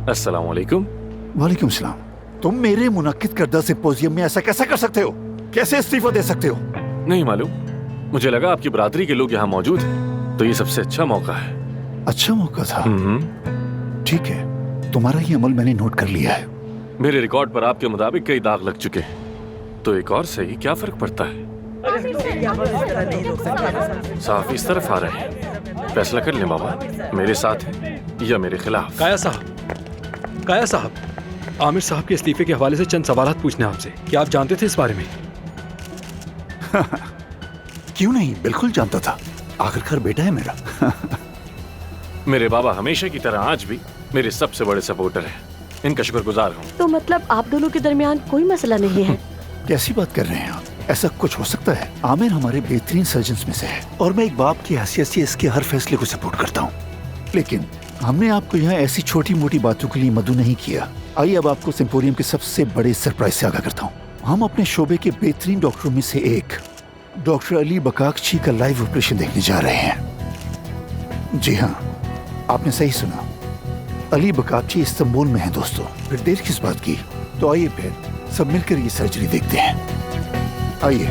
अस्सलाम वालेकुम। वालेकुम सलाम। तुम मेरे मुनक्किद करदा सिंपोजियम में ऐसा कैसा कर सकते हो? कैसे इस्तीफा दे सकते हो? नहीं मालूम, मुझे लगा आपकी बरादरी के लोग यहाँ मौजूद हैं, तो ये सबसे अच्छा मौका है। अच्छा मौका था। ठीक है, तुम्हारा ये अमल मैंने नोट कर लिया है। मेरे रिकॉर्ड पर आपके मुताबिक कई दाग लग चुके हैं, तो एक और सही क्या फर्क पड़ता है? साफ इस तरफ आ रहे हैं, फैसला कर लें बाबा, मेरे साथ हैं या मेरे खिलाफ। काया साहब, आमिर साहब के इस्तीफे के हवाले से चंद सवालात पूछने आपसे। क्या आप जानते थे इस बारे में? क्यों नहीं, बिल्कुल जानता था, आखिरकार बेटा है मेरा। मेरे बाबा हमेशा की तरह आज भी मेरे सबसे बड़े सपोर्टर हैं, इनका शुक्रगुजार हूँ। तो मतलब आप दोनों के दरमियान कोई मसला नहीं है? कैसी बात कर रहे हैं आप? ऐसा कुछ हो सकता है? आमिर हमारे बेहतरीन सर्जन्स में से है और मैं एक बाप की हैसियत से इसके हर फैसले को सपोर्ट करता हूँ, लेकिन हमने आपको यहाँ ऐसी छोटी मोटी बातों के लिए मदऊ नहीं किया। आइए अब आपको सिंपोरियम के सबसे बड़े सरप्राइज से आगाह करता हूँ। हम अपने शोबे के बेहतरीन डॉक्टरों में से एक डॉक्टर अली बकाकची का लाइव ऑपरेशन देखने जा रहे हैं। जी हाँ, आपने सही सुना, अली बकाकची इस्तांबुल में हैं दोस्तों। फिर देर किस बात की, तो आइए फिर सब मिलकर ये सर्जरी देखते हैं। आइए।